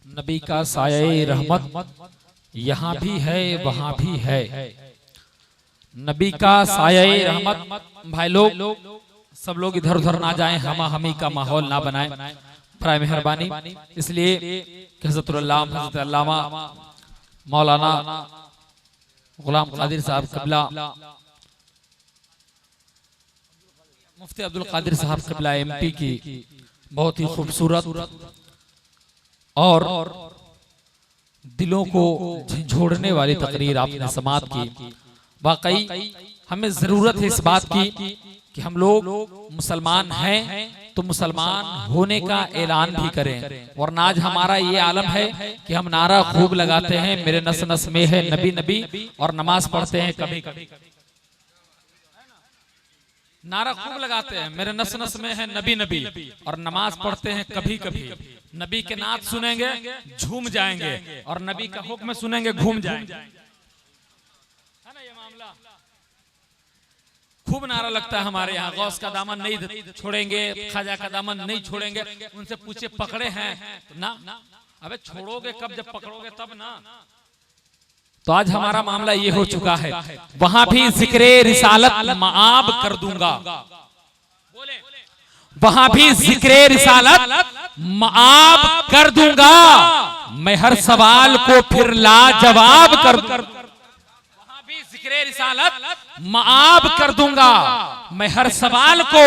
नबी का साये रहमत यहाँ भी है वहाँ भी है। नबी का साये रहमत। भाई लोग सब लोग इधर उधर ना जाएं, हमी का माहौल ना बनाएं, बराए मेहरबानी। इसलिए हज़रत अल्लामा मौलाना गुलाम कादिर साहब क़िबला, मुफ्ती अब्दुल कादिर साहब क़िबला MP की बहुत ही खूबसूरत और दिलों को झंझोड़ने वाली तकरीर आपने समाअत की। वाकई हमें जरूरत है इस बात की कि हम लोग मुसलमान हैं तो मुसलमान होने का ऐलान भी करें। वरना आज हमारा ये आलम है कि हम नारा खूब लगाते हैं, मेरे नस नस में है नबी नबी, और नमाज पढ़ते हैं कभी कभी, नारा खूब लगाते हैं मेरे नस नस में है नबी नबी, और नमाज पढ़ते हैं कभी कभी। नबी के नात सुनेंगे झूम जाएंगे, और नबी का हुक्म सुनेंगे घूम जाएंगे। है ना ये मामला? खूब नारा लगता है हमारे यहाँ, गौस का दामन नहीं छोड़ेंगे, ख्वाजा का दामन नहीं छोड़ेंगे। उनसे पूछे पकड़े हैं ना? अबे छोड़ोगे कब, जब पकड़ोगे तब ना। तो आज हमारा मामला ये हो चुका है, वहां भी जिक्रे रिसालत माआब कर दूंगा। वहां भी जिक्रे रिसालत माआब कर दूंगा, मैं हर सवाल को फिर लाजवाब कर दूंगा। वहां भी जिक्रे रिसालत माआब कर दूंगा, मैं हर सवाल को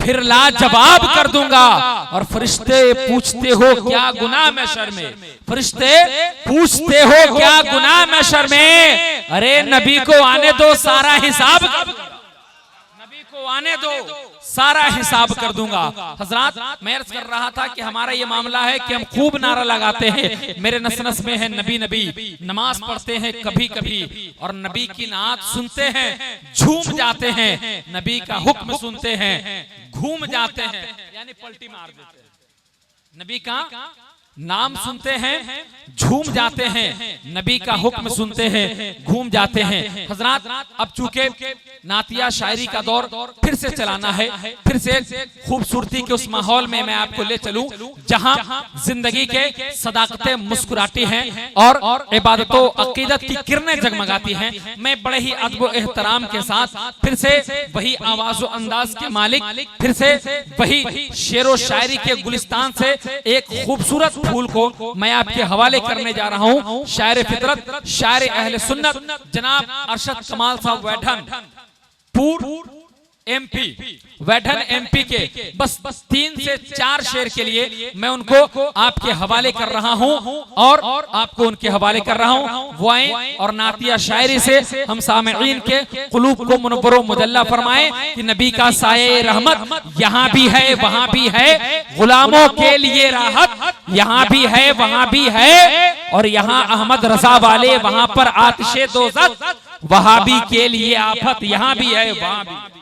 फिर लाजवाब कर दूंगा। और फरिश्ते पूछते हो क्या गुनाह में शर्मे, फरिश्ते पूछते हो क्या गुनाह में शर्मे, अरे नबी को आने दो सारा हिसाब, नबी को आने दो सारा हिसाब कर दूंगा। हजरात मैं अर्ज कर रहा था कि हमारा ये मामला है कि हम खूब नारा लगाते हैं, मेरे नस नस में है नबी नबी, नमाज पढ़ते हैं कभी कभी, और नबी की नात सुनते हैं झूम जाते हैं, नबी का हुक्म सुनते हैं घूम जाते हैं, यानी पलटी मार देते हैं। नबी का नाम सुनते हैं झूम जाते हैं, नबी का हुक्म सुनते हैं घूम जाते हैं। हजरात अब चूंकि नातिया शायरी का दौर फिर से चलाना है, फिर से खूबसूरती के उस माहौल में मैं आपको ले चलूं जहां जिंदगी के सदाकतें मुस्कुराती हैं और इबादतों अकीदत की किरणें जगमगाती हैं। मैं बड़े ही अदब एहतराम के साथ फिर से वही आवाज़ो अंदाज के मालिक, फिर से वही शेरो शायरी के गुलिस्तान से एक खूबसूरत फूल को मैं आपके हवाले करने जा रहा हूं। शायर फितरत, शायर अहले सुन्नत जनाब अरशद कमाल साहब वैठन, पूर्व MP, वैठन MP के बस 3 से 4 शेर के लिए मैं उनको आपके हवाले कर रहा हूं, और आपको उनके हवाले कर रहा हूं। वाएं और नातिया शायरी से हम सामईन के कुलूब को मुनव्वर मुजल्ला फरमाएं कि नबी का साये रहमत यहाँ भी है वहां भी है, गुलामों के लिए राहत यहाँ भी है वहां भी है, और यहाँ अहमद रजा वाले वहां पर आतिशे दोज़ख, वहाबी के लिए आफत यहाँ भी है वहां भी।